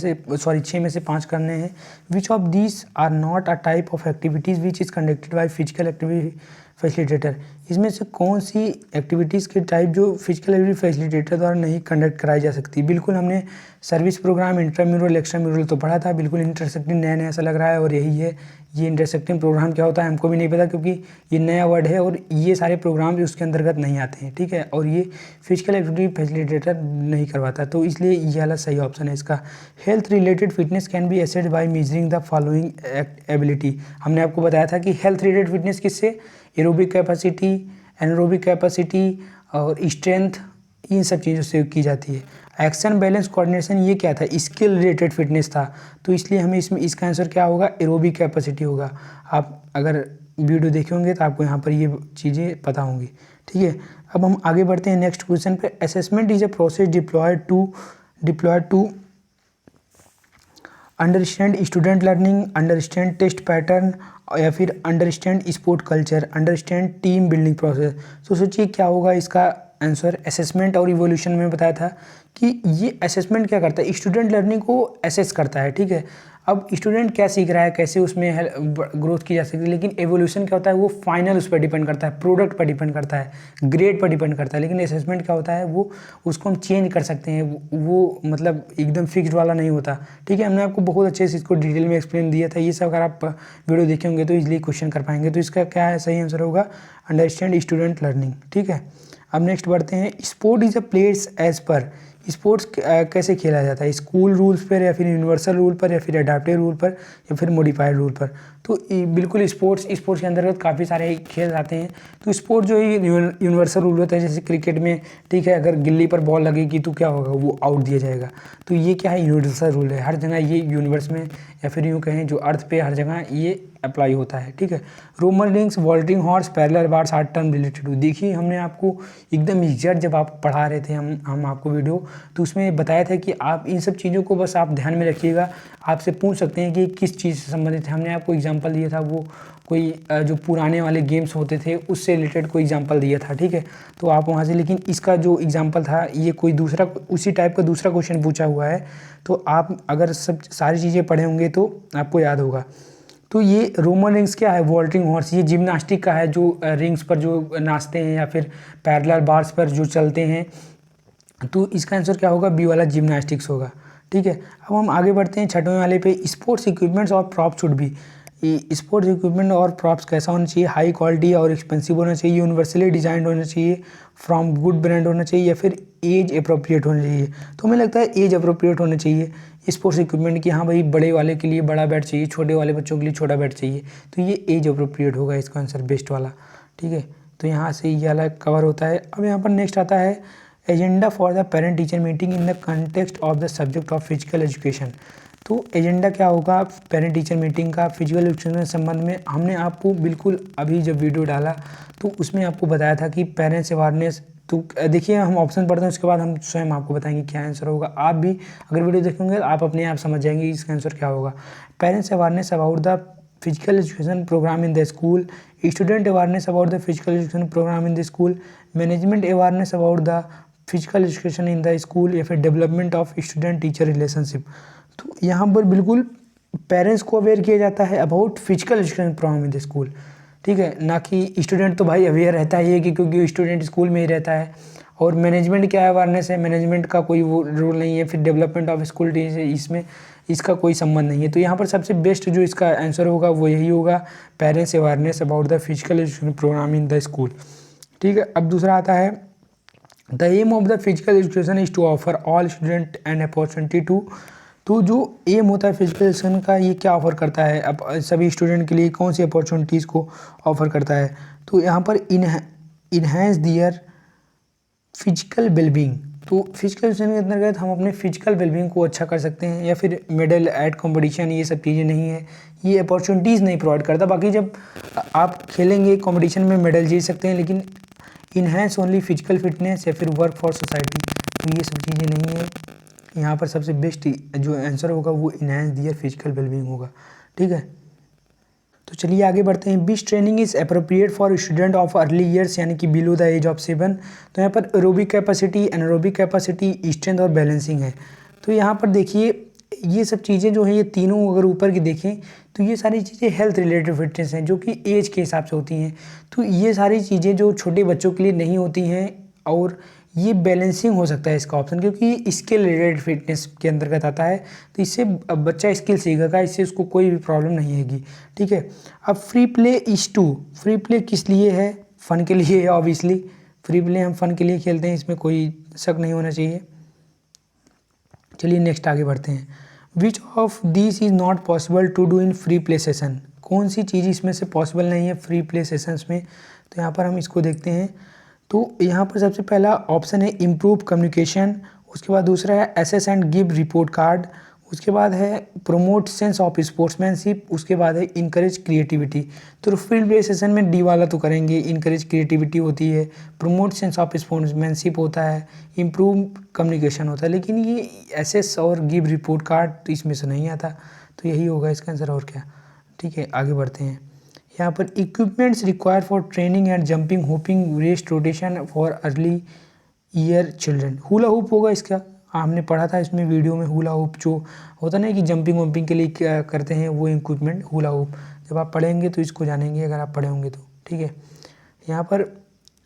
से 5 करने हैं। Which of this are not a type of activities which is conducted by physical activity facilitator, इसमें से कौन सी एक्टिविटीज़ के टाइप जो फिजिकल एक्टिविटी फैसिलिटेटर द्वारा नहीं कंडक्ट कराई जा सकती। बिल्कुल हमने सर्विस प्रोग्राम, इंट्राम्यूरल, एक्स्ट्राम्यूरल तो पढ़ा था, बिल्कुल इंटरसेक्टिंग नया नया सा लग रहा है, और यही है। ये इंटरसेक्टिंग प्रोग्राम क्या होता है हमको भी नहीं पता, क्योंकि ये नया वर्ड है और ये सारे प्रोग्राम भी उसके अंतर्गत नहीं आते हैं। ठीक है, और ये फिजिकल एक्टिविटी फैसिलिटेटर नहीं करवाता, तो इसलिए ये वाला सही ऑप्शन है इसका। Health related fitness can be assessed by measuring the following ability, हमने आपको बताया था कि हेल्थ रिलेटेड फिटनेस किससे, एरोबिक कैपेसिटी, एनारोबिक कैपेसिटी और स्ट्रेंथ, इन सब चीज़ों से की जाती है। एक्शन बैलेंस कोऑर्डिनेशन ये क्या था, स्किल रिलेटेड फिटनेस था, तो इसलिए हमें इसमें इसका आंसर क्या होगा, एरोबिक कैपेसिटी होगा। आप अगर वीडियो देखे होंगे तो आपको यहाँ पर ये चीज़ें पता होंगी। ठीक है, अब हम आगे बढ़ते हैं नेक्स्ट क्वेश्चन पे। Assessment is a process deployed to understand student learning, understand test pattern, या फिर understand sport culture, understand team building process. तो सोचिए क्या होगा इसका आंसर। असेसमेंट और इवोल्यूशन में बताया था कि ये असेसमेंट क्या करता है, स्टूडेंट लर्निंग को असेस करता है। ठीक है, अब स्टूडेंट क्या सीख रहा है, कैसे उसमें ग्रोथ की जा सकती है, लेकिन एवोल्यूशन क्या होता है, वो फाइनल उस पर डिपेंड करता है, प्रोडक्ट पर डिपेंड करता है, ग्रेड पर डिपेंड करता है। लेकिन असेसमेंट क्या होता है, वो उसको हम चेंज कर सकते हैं, वो मतलब एकदम फिक्स्ड वाला नहीं होता। ठीक है, हमने आपको बहुत अच्छे से इसको डिटेल में एक्सप्लेन दिया था। ये सब अगर आप वीडियो देखे होंगे तो इजीली क्वेश्चन कर पाएंगे। तो इसका क्या है, सही आंसर होगा अंडरस्टैंड स्टूडेंट लर्निंग। ठीक है, अब नेक्स्ट बढ़ते हैं। Sport is a place as पर, स्पोर्ट्स कैसे खेला जाता है, स्कूल रूल्स पर, या फिर यूनिवर्सल रूल पर, या फिर अडाप्टिव रूल पर, या फिर मॉडिफाइड रूल पर। तो बिल्कुल स्पोर्ट्स के अंतर्गत काफ़ी सारे खेल आते हैं। तो स्पोर्ट जो है यूनिवर्सल रूल होता है, जैसे क्रिकेट में, ठीक है, अगर गिल्ली पर बॉल लगेगी तो क्या होगा, वो आउट दिया जाएगा। तो ये क्या है, यूनिवर्सल रूल है, हर जगह ये यूनिवर्स में, या फिर यूँ कहें जो अर्थ पे हर जगह ये अप्लाई होता है। ठीक है, Roman rings, vaulting horse, parallel bars are term related. देखिए हमने आपको एकदम एग्जैक्ट जब आप पढ़ा रहे थे हम आपको वीडियो, तो उसमें बताया था कि आप इन सब चीज़ों को बस आप ध्यान में रखिएगा। आपसे पूछ सकते हैं कि किस चीज़ से संबंधित है। हमने आपको एग्जांपल दिया था, वो कोई जो पुराने वाले गेम्स होते थे उससे रिलेटेड कोई एग्जांपल दिया था। ठीक है, तो आप वहाँ से, लेकिन इसका जो एग्जांपल था ये कोई दूसरा, उसी टाइप का दूसरा क्वेश्चन पूछा हुआ है। तो आप अगर सब सारी चीज़ें पढ़े होंगे तो आपको याद होगा। तो ये रोमन रिंग्स क्या है, वॉल्टिंग हॉर्स, ये जिम्नास्टिक का है, जो रिंग्स पर जो नाचते हैं, या फिर पैरेलल बार्स पर जो चलते हैं। तो इसका आंसर क्या होगा, बी वाला जिम्नास्टिक्स होगा। ठीक है, अब हम आगे बढ़ते हैं छठवें वाले पे। स्पोर्ट्स इक्विपमेंट्स और props should be, sports equipment और प्रॉप्स कैसा होना चाहिए, हाई क्वालिटी और एक्सपेंसिव होना चाहिए, यूनिवर्सली डिजाइंड होना चाहिए, फ्रॉम गुड ब्रांड होना चाहिए, या फिर एज अप्रोप्रिएट होना चाहिए। तो हमें लगता है एज अप्रोप्रिएट होना चाहिए स्पोर्ट्स इक्विपमेंट की। हाँ भाई, बड़े वाले के लिए बड़ा बैट चाहिए, छोटे वाले बच्चों के लिए छोटा बैट चाहिए, तो ये एज अप्रोप्रिएट होगा इसका आंसर, बेस्ट वाला। ठीक है, तो यहाँ से ये वाला कवर होता है। अब यहाँ पर नेक्स्ट आता है agenda for the parent teacher meeting in the context of the subject of physical education. तो एजेंडा क्या होगा पेरेंट टीचर मीटिंग का फिजिकल एजुकेशन के संबंध में। हमने आपको बिल्कुल अभी जब वीडियो डाला तो उसमें आपको बताया था कि पेरेंट्स अवेयरनेस। तो देखिए हम ऑप्शन पढ़ते हैं, उसके बाद हम स्वयं आपको बताएंगे क्या आंसर होगा। आप भी अगर वीडियो देखेंगे तो आप अपने आप समझ जाएंगे इसका आंसर क्या होगा। Parents awareness about the physical education programme in the school, student awareness about the physical education programme in the school, management awareness about the physical education in the school, या फिर development of student teacher relationship. तो यहाँ पर बिल्कुल parents को aware किया जाता है about physical education programme in the school. ठीक है, ना कि स्टूडेंट तो भाई अवेयर रहता ही है कि क्योंकि स्टूडेंट स्कूल में ही रहता है। और मैनेजमेंट क्या अवेयरनेस है, मैनेजमेंट का कोई वो रोल नहीं है। फिर डेवलपमेंट ऑफ स्कूल टीचर्स, इसमें इसका कोई संबंध नहीं है। तो यहाँ पर सबसे बेस्ट जो इसका आंसर होगा वो यही होगा, parents awareness about the physical education programme in the school. ठीक है, अब दूसरा आता है, the aim of the physical education is to offer all student an opportunity to. तो जो एम होता है फिजिकल एजुकेशन का, ये क्या ऑफर करता है, अब सभी स्टूडेंट के लिए कौन सी अपॉर्चुनिटीज़ को ऑफर करता है। तो यहाँ पर इन्हेंस दियर फिजिकल वेलबींग। तो फिजिकल एजुकेशन के अंतर्गत हम अपने फिजिकल वेलबींग को अच्छा कर सकते हैं, या फिर मेडल एट कंपटीशन, ये सब चीज़ें नहीं है, ये अपॉर्चुनिटीज़ नहीं प्रोवाइड करता। बाकी जब आप खेलेंगे कंपटीशन में मेडल जीत सकते हैं, लेकिन इन्हेंस ओनली फिजिकल फिटनेस या फिर वर्क फॉर सोसाइटी, तो ये सब चीज़ें नहीं है। यहाँ पर सबसे बेस्ट जो आंसर होगा वो इन्हेंस दियर फिजिकल वेलबींग होगा। ठीक है, तो चलिए आगे बढ़ते हैं। Which training is appropriate for student of early years, यानी कि बिलो द एज ऑफ 7। तो यहाँ पर aerobic capacity, anaerobic capacity, strength और बैलेंसिंग है। तो यहाँ पर देखिए ये सब चीज़ें जो हैं, ये तीनों अगर ऊपर की देखें तो ये सारी चीज़ें हेल्थ रिलेटेड फिटनेस हैं, जो कि एज के हिसाब से होती हैं। तो ये सारी चीज़ें जो छोटे बच्चों के लिए नहीं होती हैं, और ये बैलेंसिंग हो सकता है इसका ऑप्शन, क्योंकि स्किल रिलेटेड फिटनेस के अंतर्गत आता है। तो इससे बच्चा स्किल सीखेगा, इससे उसको कोई भी प्रॉब्लम नहीं आएगी। ठीक है, अब free play is to, free play किस लिए है, फ़न के लिए है ऑब्वियसली। फ्री प्ले हम फ़न के लिए खेलते हैं, इसमें कोई शक नहीं होना चाहिए। चलिए नेक्स्ट आगे बढ़ते हैं। Which of this is not possible to do in free play session. कौन सी चीज़ इसमें से पॉसिबल नहीं है फ्री प्ले सेशंस में। तो यहाँ पर हम इसको देखते हैं। तो यहाँ पर सबसे पहला ऑप्शन है इम्प्रूव कम्युनिकेशन, उसके बाद दूसरा है assess and give report card, उसके बाद है प्रोमोट सेंस ऑफ स्पोर्ट्समैनशिप, उसके बाद है इनकरेज क्रिएटिविटी। तो फील्ड प्ले सेशन में डी वाला तो करेंगे, इनकरेज क्रिएटिविटी होती है, प्रोमोट सेंस ऑफ स्पोर्ट्समैनशिप होता है, इम्प्रूव कम्युनिकेशन होता है। लेकिन ये एसेस और गिव रिपोर्ट कार्ड इसमें से नहीं आता, तो यही होगा इसका आंसर। और क्या, ठीक है आगे बढ़ते हैं। यहाँ पर equipments require for training and jumping, hopping, rest, rotation for early year children. Hula hoop होगा इसका, हमने पढ़ा था इसमें वीडियो में। हुला हुप जो होता ना कि जंपिंग वंपिंग के लिए क्या करते हैं, वो इक्विपमेंट हुला हुप। जब आप पढ़ेंगे तो इसको जानेंगे, अगर आप पढ़े होंगे तो। ठीक है, यहाँ पर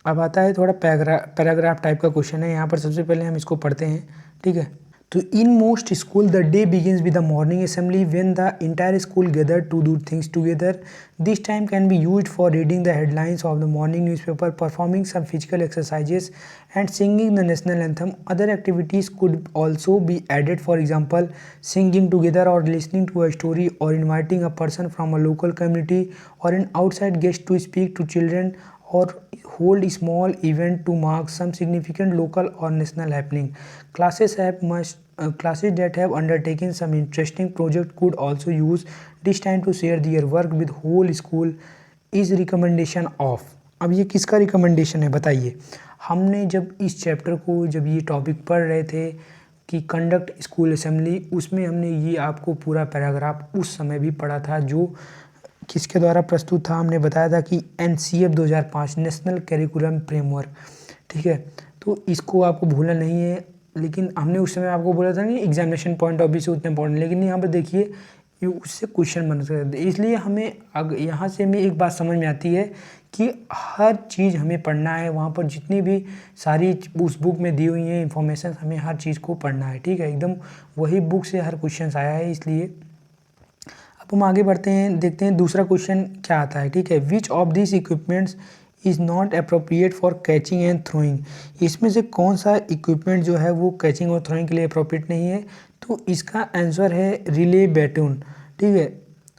अब आता है थोड़ा पैराग्राफ टाइप का क्वेश्चन है। यहाँ पर सबसे पहले हम इसको पढ़ते हैं। ठीक है, तो in most school the day begins with the morning assembly when the entire school gather to do things together. This time can be used for reading the headlines of the morning newspaper, performing some physical exercises and singing the national anthem. Other activities could also be added, for example singing together or listening to a story or inviting a person from a local community or an outside guest to speak to children or hold a small event to mark some significant local or national happening. Classes that have undertaken some interesting project could also use this time to share their work with whole school is recommendation of। अब ये किसका recommendation है बताइए। हमने जब इस chapter को, जब ये टॉपिक पढ़ रहे थे कि कंडक्ट स्कूल असेंबली, उसमें हमने ये आपको पूरा पैराग्राफ उस समय भी पढ़ा था, जो किसके द्वारा प्रस्तुत था। हमने बताया था कि NCF 2005 नेशनल करिकुलम फ्रेमवर्क। ठीक है, तो इसको आपको भूलना नहीं है। लेकिन हमने उस समय आपको बोला था कि एग्जामिनेशन पॉइंट ऑफ व्यू से उतने इम्पोर्टेंट, लेकिन यहाँ पर देखिए ये उससे क्वेश्चन बन सकते हैं। इसलिए हमें यहाँ से हमें एक बात समझ में आती है कि हर चीज़ हमें पढ़ना है, वहाँ पर जितनी भी सारी उस बुक में दी हुई हैं इंफॉर्मेशन, हमें हर चीज़ को पढ़ना है। ठीक है, एकदम वही बुक से हर क्वेश्चन आया है, इसलिए अब हम आगे बढ़ते हैं, देखते हैं दूसरा क्वेश्चन क्या आता है। ठीक है, विच of this equipments is not appropriate for catching and throwing. इसमें से कौन सा इक्विपमेंट जो है वो कैचिंग और थ्रोइंग के लिए अप्रोप्रिएट नहीं है। तो इसका आंसर है रिले बैटून। ठीक है,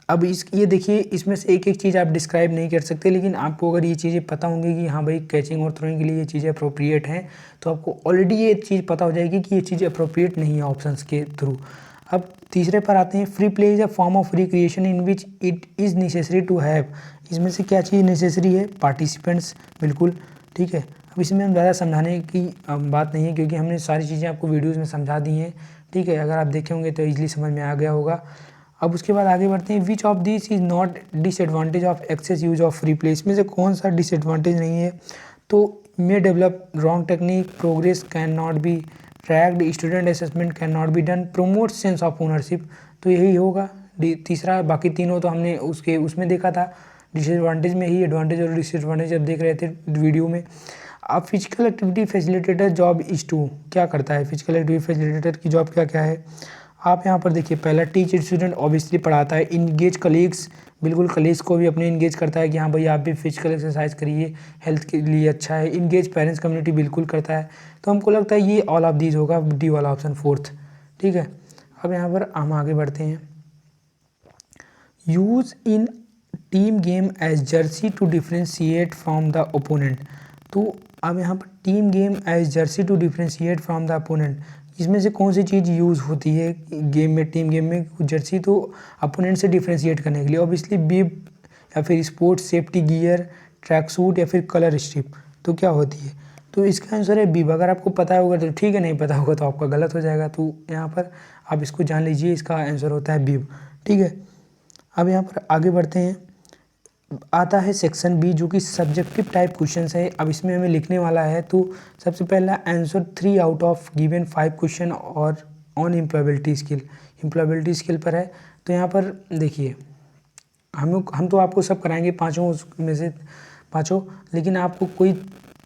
अब ये देखिए, इसमें से एक एक चीज़ आप डिस्क्राइब नहीं कर सकते, लेकिन आपको अगर ये चीज़ें पता होंगी कि हाँ भाई कैचिंग और थ्रोइंग के लिए ये चीज़ें अप्रोप्रिएट हैं, तो आपको ऑलरेडी ये चीज़ पता हो जाएगी कि ये चीज़ें अप्रोप्रिएट नहीं है ऑप्शंस के थ्रू। अब तीसरे पर आते हैं। Free play is a form of recreation in which it is necessary to have. इसमें से क्या चीज़ नेसेसरी है, पार्टिसिपेंट्स, बिल्कुल। ठीक है, अब इसमें हम ज़्यादा समझाने की बात नहीं है, क्योंकि हमने सारी चीज़ें आपको वीडियोज़ में समझा दी हैं। ठीक है, अगर आप देखे होंगे तो ईजिली समझ में आ गया होगा। अब उसके बाद आगे बढ़ते हैं। Which of this is not disadvantage of excess use of free play. इसमें से कौन सा डिसएडवांटेज नहीं है। तो may develop wrong technique, progress can not be tracked, student assessment can not be done, promote sense of ownership. तो यही होगा तीसरा। बाकी तीनों तो हमने उसमें देखा था, डिसएडवांटेज में ही एडवांटेज और डिसएडवांटेज अब देख रहे थे वीडियो में। अब physical activity facilitator job is to क्या करता है, फिजिकल एक्टिविटी फैसिलिटेटर की जॉब क्या क्या है। आप यहाँ पर देखिए, पहला टीच स्टूडेंट ऑब्वियसली पढ़ाता है, इंगेज कलीग्स बिल्कुल कलीग्स को भी अपने इंगेज करता है कि हाँ भाई आप भी फिजिकल एक्सरसाइज करिए, हेल्थ के लिए अच्छा है। इंगेज पेरेंट्स कम्युनिटी बिल्कुल करता है। तो हमको लगता है ये ऑल ऑफ दीज होगा, डी वाला ऑप्शन फोर्थ। ठीक है, अब यहाँ पर हम आगे बढ़ते हैं। Use in team game as jersey to differentiate from the opponent. तो अब यहाँ पर team game as jersey to differentiate from the opponent, इसमें से कौन सी चीज़ यूज़ होती है गेम में, टीम गेम में। जर्सी तो अपोनेंट से डिफ्रेंशिएट करने के लिए, ऑब्वियसली बिब या फिर sports safety gear, track suit या फिर कलर स्ट्रिप। तो क्या होती है, तो इसका आंसर है बिब। अगर आपको पता होगा तो ठीक है, नहीं पता होगा तो आपका गलत हो जाएगा। तो यहाँ पर आप इसको जान लीजिए, इसका आंसर होता है बिब। ठीक है, अब यहाँ पर आगे बढ़ते हैं। आता है सेक्शन बी जो कि सब्जेक्टिव टाइप क्वेश्चन है। अब इसमें हमें लिखने वाला है, तो सबसे पहला answer 3 out of given 5 question और on employability skill, employability skill पर है। तो यहाँ पर देखिए, हम तो आपको सब कराएंगे पाँचों में से पाँचों, लेकिन आपको कोई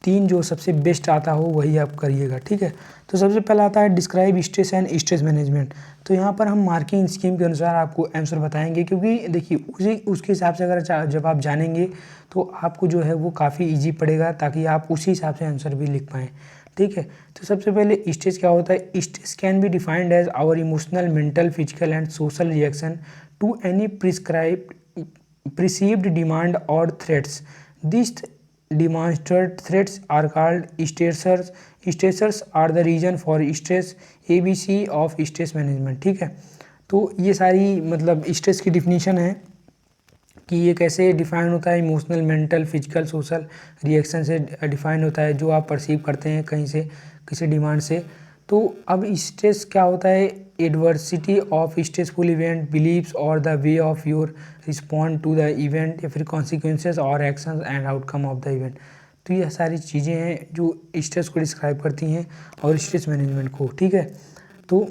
3 जो सबसे बेस्ट आता हो वही आप करिएगा। ठीक है, तो सबसे पहला आता है describe stress and stress management. तो यहाँ पर हम मार्किंग स्कीम के अनुसार आपको आंसर बताएंगे, क्योंकि देखिए उसके हिसाब से अगर जब आप जानेंगे तो आपको जो है वो काफ़ी इजी पड़ेगा, ताकि आप उसी हिसाब से आंसर भी लिख पाएँ। ठीक है, तो सबसे पहले स्ट्रेस क्या होता है। Stress can be defined as our emotional, mental, physical and social reaction to any prescribed perceived demand or threats. These demonstrated threats are called stressors. Stressors are the reason for stress, ABC of stress management. ठीक है, तो ये सारी मतलब stress की definition है कि ये कैसे डिफाइन होता है। Emotional, mental, physical, social reaction से डिफाइन होता है, जो आप परसीव करते हैं कहीं से, किसी डिमांड से। तो अब स्ट्रेस क्या होता है, adversity of stressful event, beliefs और the way of your respond to the event, या फिर कॉन्सिक्वेंसेस और actions and outcome of the event. तो ये सारी चीज़ें हैं जो स्ट्रेस को डिस्क्राइब करती हैं और स्ट्रेस मैनेजमेंट को। ठीक है, तो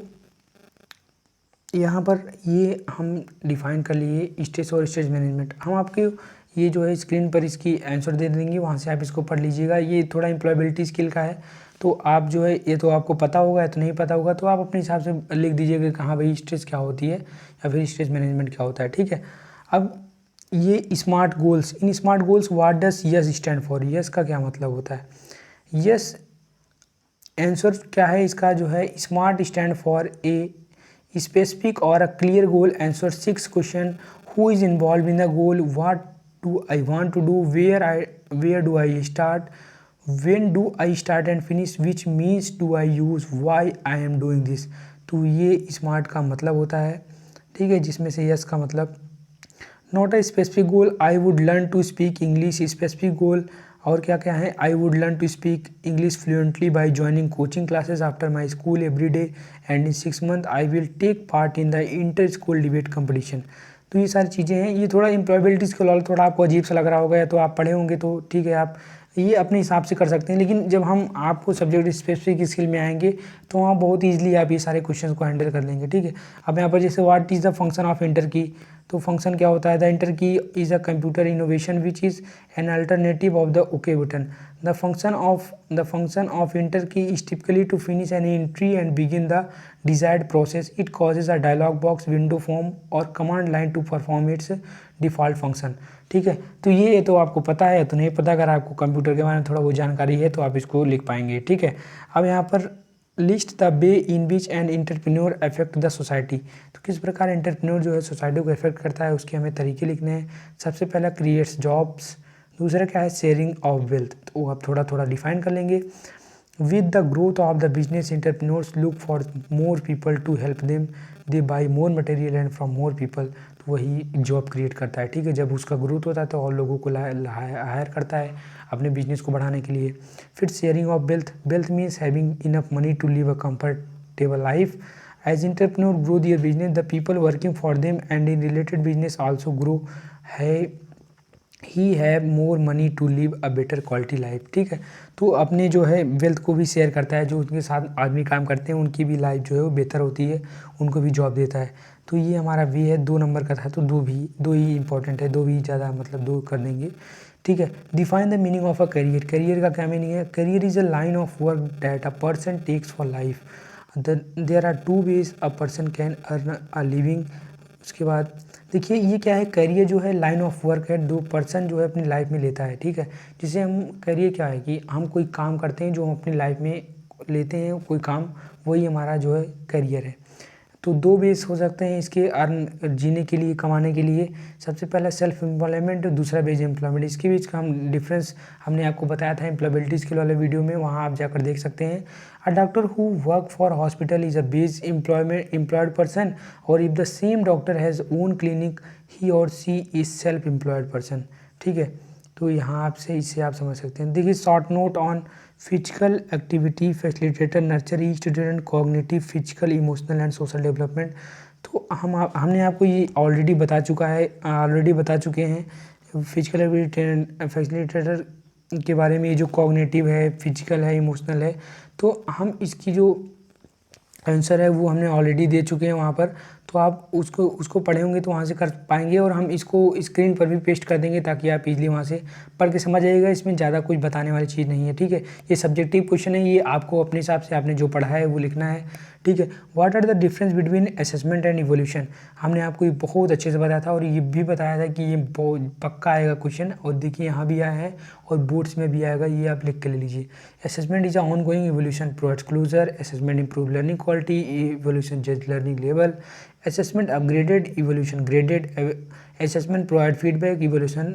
यहाँ पर ये हम डिफाइन कर लिए स्ट्रेस और स्ट्रेस मैनेजमेंट। हम आपके ये जो है स्क्रीन पर इसकी आंसर दे देंगे, वहाँ से आप इसको पढ़ लीजिएगा। ये थोड़ा एम्प्लॉयबिलिटी स्किल का है, तो आप जो है ये तो आपको पता होगा या तो नहीं पता होगा, तो आप अपने हिसाब से लिख दीजिएगा कि हाँ भाई स्ट्रेस क्या होती है या फिर स्ट्रेस मैनेजमेंट क्या होता है। ठीक है, अब ये smart goals, in smart goals what does yes stand for. Yes का क्या मतलब होता है। यस आंसर क्या है इसका, जो है smart stand for a specific or a clear goal. Answer 6 question. Who is involved in the goal? What do I want to do? Where do I start? When do I start and finish? Which means do I use? Why I am doing this? तो ये smart का मतलब होता है। ठीक है, जिसमें से यस का मतलब not a specific goal, I would learn to speak English. Specific goal और क्या क्या है, I would learn to speak English fluently by joining coaching classes after my school every day and in 6 month I will take part in the inter school debate competition. तो ये सारी चीज़ें हैं। ये थोड़ा एम्प्लॉयबिलिटी स्किल थोड़ा आपको अजीब सा लग रहा होगा, या तो आप पढ़े होंगे तो ठीक है, आप ये अपने हिसाब से कर सकते हैं। लेकिन जब हम आपको सब्जेक्ट स्पेसिफिक स्किल में आएंगे तो वहाँ बहुत ईजिली आप ये सारे क्वेश्चन को हैंडल कर लेंगे। ठीक है, अब यहाँ पर जैसे what is the function of enter key, तो फंक्शन क्या होता है, the enter key is a computer innovation which is an alternative of the okay button. The function of enter key is typically to finish an entry and begin the desired process. It causes a dialog box, window form और command line to perform its default function. ठीक है, तो ये तो आपको पता है तो नहीं पता, अगर आपको कंप्यूटर के बारे में थोड़ा वो जानकारी है तो आप इसको लिख पाएंगे। ठीक है, अब यहाँ पर list the way in which an entrepreneur affect the society. तो किस प्रकार एंटरप्रेन्योर जो है सोसाइटी को अफेक्ट करता है, उसके हमें तरीके लिखने हैं। सबसे पहला क्रिएट्स जॉब्स, दूसरा क्या है शेयरिंग ऑफ वेल्थ, तो आप थोड़ा थोड़ा डिफाइन कर लेंगे। With the growth of the business entrepreneurs look for more people to help them, they buy more material and from more people. तो वही जॉब क्रिएट करता है। ठीक है, जब उसका ग्रोथ होता है तो और लोगों को हायर करता है अपने बिजनेस को बढ़ाने के लिए। फिर sharing of wealth, wealth means having enough money to live a comfortable life. As entrepreneur grow their business, the people working for them and in related business also grow है, he have more money to live a better quality life. ठीक है, तो अपने जो है wealth को भी share करता है, जो उनके साथ आदमी काम करते हैं उनकी भी लाइफ जो है वो बेहतर होती है, उनको भी जॉब देता है। तो ये हमारा वे है, 2 नंबर का था तो दो ही इंपॉर्टेंट है, 2 भी ज़्यादा मतलब 2 कर देंगे, ठीक है। Define the meaning of a career, career का क्या मीनिंग है? Career is a line of work that a person takes for life, there are 2 ways a person can earn a living. उसके बाद देखिए ये क्या है, करियर जो है लाइन ऑफ वर्क है, 2 पर्सन जो है अपनी लाइफ में लेता है, ठीक है। जिसे हम करियर क्या है कि हम कोई काम करते हैं जो हम अपनी लाइफ में लेते हैं कोई काम, वही हमारा जो है करियर है। तो 2 बेस हो सकते हैं इसके अर्न जीने के लिए, कमाने के लिए। सबसे पहला सेल्फ एम्प्लॉयमेंट, दूसरा बेस एम्प्लॉयमेंट। इसके बीच का हम डिफरेंस हमने आपको बताया था एम्प्लॉयबिलिटी स्किल वाले वीडियो में, वहाँ आप जाकर देख सकते हैं। A doctor who work for hospital is a base employed person, और if the same doctor has own clinic he और she is self employed person, ठीक है। तो यहाँ आपसे इससे आप समझ सकते हैं। देखिए short note on physical activity facilitator nurture each student cognitive physical emotional and social development. तो हमने आपको ये ऑलरेडी बता चुके हैं फिजिकल एक्टिविटी फैसिलिटेटर के बारे में। ये जो कॉग्निटिव है, फिजिकल है, इमोशनल है, तो हम इसकी जो आंसर है वो हमने ऑलरेडी दे चुके हैं वहाँ पर, तो आप उसको पढ़े होंगे तो वहाँ से कर पाएंगे, और हम इसको स्क्रीन पर भी पेस्ट कर देंगे ताकि आप इजीली वहाँ से पढ़ के समझ आइएगा। इसमें ज़्यादा कुछ बताने वाली चीज़ नहीं है, ठीक है। ये सब्जेक्टिव क्वेश्चन है, ये आपको अपने हिसाब से आपने जो पढ़ा है वो लिखना है, ठीक है। What are the difference between assessment and evaluation, हमने आपको ये बहुत अच्छे से बताया था, और ये भी बताया था कि ये पक्का आएगा क्वेश्चन, और देखिए यहाँ भी आया है और बोर्ड्स में भी आएगा, ये आप लिख के ले लीजिए। Assessment is a ongoing evolution provides closure, assessment improve learning quality, evolution जज learning level, assessment upgraded, evolution graded, assessment provide feedback, evolution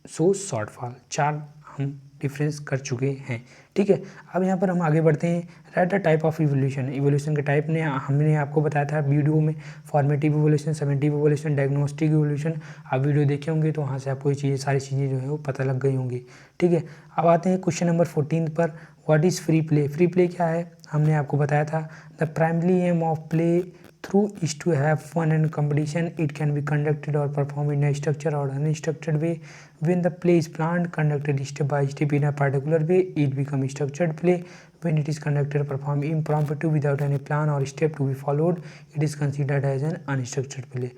so shortfall. 4 हम डिफरेंस कर चुके हैं, ठीक है। अब यहाँ पर हम आगे बढ़ते हैं। Right the type of evolution, evolution के टाइप ने हमने आपको बताया था वीडियो में, formative evolution, summative evolution, diagnostic evolution. आप वीडियो देखे होंगे तो वहाँ से आपको ये सारी चीज़ें जो है वो पता लग गई होंगी, ठीक है। अब आते हैं क्वेश्चन नंबर 14 पर। What is free play, free play क्या है? हमने आपको बताया था the primary aim of play through is to have fun and competition. It can be conducted or performed in a structured or unstructured way. When the play is planned, conducted step by step in a particular way, it becomes structured play. When it is conducted or performed impromptu without any plan or step to be followed, it is considered as an unstructured play.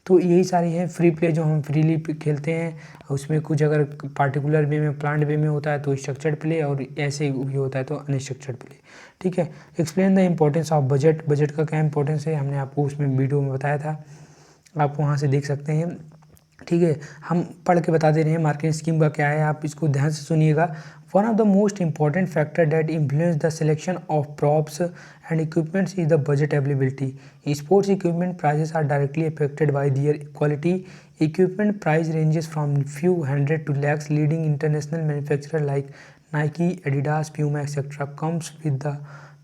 तो यही सारी है free play जो हम freely खेलते हैं। उसमें कुछ अगर पार्टिकुलर वे में, प्लान्ड वे में होता है तो स्ट्रक्चर्ड प्ले, और ऐसे भी होता है तो अनस्ट्रक्चर्ड प्ले, ठीक है। Explain the importance of budget, budget का क्या इंपॉर्टेंस है हमने आपको उसमें वीडियो में बताया था, आप वहाँ से देख सकते हैं, ठीक है। हम पढ़ के बता दे रहे हैं मार्केटिंग स्कीम का क्या है, आप इसको ध्यान से सुनिएगा। One of the most important factor that influence the selection of props and equipments is the budget availability. Sports equipment prices are directly affected by their quality. Equipment price ranges from few hundred to lakhs. Leading international manufacturer like Nike, Adidas, Puma, etc. comes with the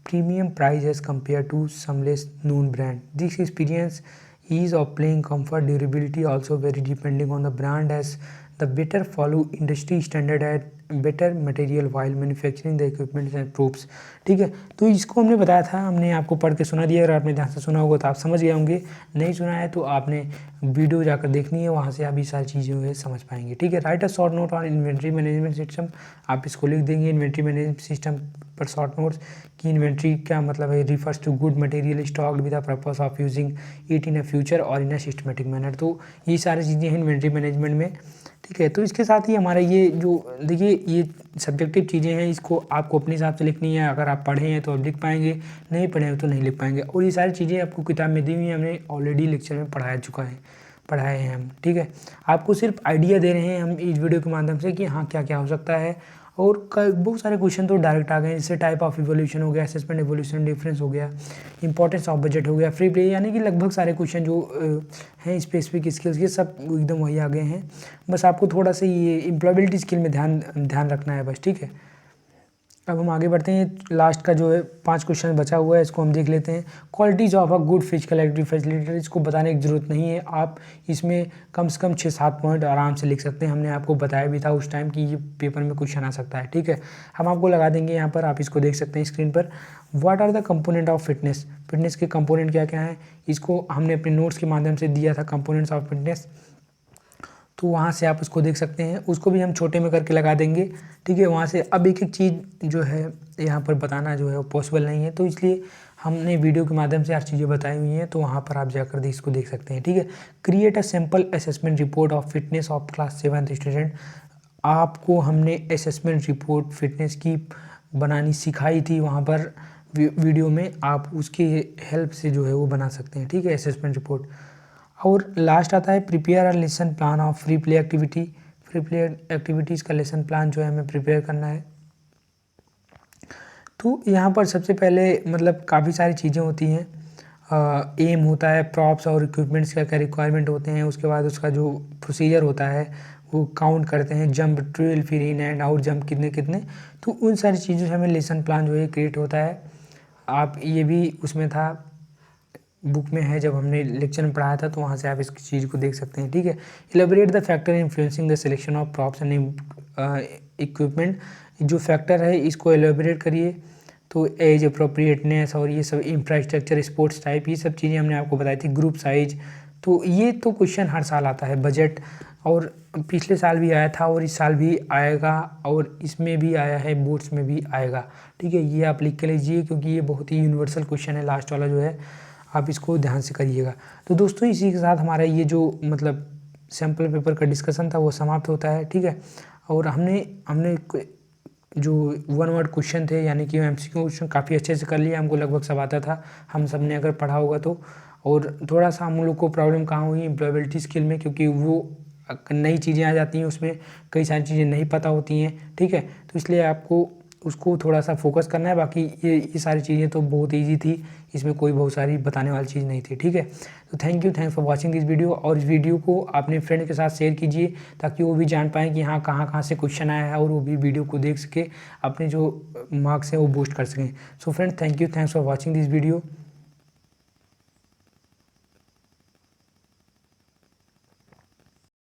premium price as compared to some less known brand. This experience, ease of playing, comfort, durability also vary depending on the brand, as the better follow industry standard at better material while manufacturing the equipment and props, ठीक है। तो इसको हमने बताया था, हमने आपको पढ़ के सुना दिया, अगर आपने ध्यान से सुना होगा तो आप समझ गए होंगे, नहीं सुना है तो आपने वीडियो जाकर देखनी है, वहाँ से आप ये सारी चीज़ें जो है समझ पाएंगे, ठीक है। Write a short note on inventory management system, आप इसको लिख देंगे इन्वेंट्री मैनेजमेंट सिस्टम पर शॉर्ट नोट्स कि इन्वेंट्री क्या मतलब है, refers to good material stocked with the purpose of using it in a future or in a systematic manner. तो ये सारी चीज़ें हैं इन्वेंट्री मैनेजमेंट में, ठीक है। तो इसके साथ ही हमारा ये जो देखिए ये सब्जेक्टिव चीज़ें हैं, इसको आपको अपने हिसाब से लिखनी है। अगर आप पढ़े हैं तो आप लिख पाएंगे, नहीं पढ़े हैं तो नहीं लिख पाएंगे। और ये सारी चीज़ें आपको किताब में दी हुई हैं, हमने ऑलरेडी लेक्चर में पढ़ाए हैं हम, ठीक है। आपको सिर्फ आइडिया दे रहे हैं हम इस वीडियो के माध्यम से कि हाँ क्या क्या हो सकता है। और बहुत सारे क्वेश्चन तो डायरेक्ट आ गए हैं, जैसे टाइप ऑफ इवोल्यूशन हो गया, असेसमेंट इवोल्यूशन डिफरेंस हो गया, इंपॉर्टेंस ऑफ बजट हो गया, फ्री प्ले, यानी कि लगभग सारे क्वेश्चन जो हैं स्पेसिफिक स्किल्स के सब एकदम वही आ गए हैं। बस आपको थोड़ा सा ये एम्प्लॉयबिलिटी स्किल में ध्यान रखना है बस, ठीक है। अब हम आगे बढ़ते हैं, लास्ट का जो है 5 क्वेश्चन बचा हुआ है, इसको हम देख लेते हैं। Qualities of a good physical activity facilitator, इसको बताने की ज़रूरत नहीं है, आप इसमें कम से कम 6-7 पॉइंट आराम से लिख सकते हैं। हमने आपको बताया भी था उस टाइम कि ये पेपर में क्वेश्चन आ सकता है, ठीक है। हम आपको लगा देंगे यहाँ पर, आप इसको देख सकते हैं स्क्रीन पर। What are the component of fitness, fitness के कंपोनेंट क्या क्या हैं, इसको हमने अपने नोट्स के माध्यम से दिया था, कंपोनेंट्स ऑफ फिटनेस, तो वहाँ से आप उसको देख सकते हैं, उसको भी हम छोटे में करके लगा देंगे, ठीक है। वहाँ से अब एक एक चीज़ जो है यहाँ पर बताना जो है वो पॉसिबल नहीं है, तो इसलिए हमने वीडियो के माध्यम से हर चीज़ें बताई हुई हैं, तो वहाँ पर आप जाकर इसको देख सकते हैं। ठीक है, create a simple assessment report of fitness of class 7th student. आपको हमने असेसमेंट रिपोर्ट फिटनेस की बनानी सिखाई थी वहाँ पर वीडियो में, आप उसके हेल्प से जो है वो बना सकते हैं। ठीक है, असेसमेंट रिपोर्ट। और लास्ट आता है prepare a lesson plan of free play activity. Free play activities का लेसन प्लान जो है हमें प्रिपेयर करना है। तो यहाँ पर सबसे पहले मतलब काफ़ी सारी चीज़ें होती हैं। एम होता है, प्रॉप्स और इक्विपमेंट्स क्या क्या रिक्वायरमेंट होते हैं, उसके बाद उसका जो प्रोसीजर होता है वो काउंट करते हैं, जंप ट्रिल, फिर इन एंड आउट जंप कितने कितने। तो उन सारी चीज़ों से हमें लेसन प्लान जो है क्रिएट होता है। आप ये भी उसमें था, बुक में है, जब हमने लेक्चर में पढ़ाया था, तो वहाँ से आप इस चीज़ को देख सकते हैं। ठीक है, elaborate the factor influencing the selection of props and equipment. जो फैक्टर है इसको एलेबोरेट करिए। तो एज, अप्रोप्रिएटनेस और ये सब, इंफ्रास्ट्रक्चर, स्पोर्ट्स टाइप, ये सब चीज़ें हमने आपको बताई थी। ग्रुप साइज, तो ये तो क्वेश्चन हर साल आता है। बजट, और पिछले साल भी आया था और इस साल भी आएगा, और इसमें भी आया है, बोर्ड्स में भी आएगा। ठीक है, ये आप लिख के लीजिए क्योंकि ये बहुत ही यूनिवर्सल क्वेश्चन है, लास्ट वाला जो है, आप इसको ध्यान से करिएगा। तो दोस्तों इसी के साथ हमारा ये जो मतलब सैम्पल पेपर का डिस्कशन था वो समाप्त होता है। ठीक है, और हमने जो 1 वर्ड क्वेश्चन थे यानी कि एमसीक्यू क्वेश्चन काफ़ी अच्छे से कर लिया, हमको लगभग सब आता था, हम सब ने अगर पढ़ा होगा तो। और थोड़ा सा हम लोग को प्रॉब्लम कहाँ हुई, एम्प्लॉयबिलिटी स्किल में, क्योंकि वो नई चीज़ें आ जाती हैं, उसमें कई सारी चीज़ें नहीं पता होती हैं। ठीक है, तो इसलिए आपको उसको थोड़ा सा फोकस करना है। बाकी ये सारी चीज़ें तो बहुत ईजी थी, इसमें कोई बहुत सारी बताने वाली चीज़ नहीं थी। ठीक है, तो thanks for watching this video. और इस वीडियो को अपने फ्रेंड के साथ शेयर कीजिए ताकि वो भी जान पाएँ कि हाँ कहाँ से क्वेश्चन आया है, और वो भी वीडियो को देख सके, अपने जो मार्क्स हैं वो बूस्ट कर सकें। So friends, thanks for watching this video.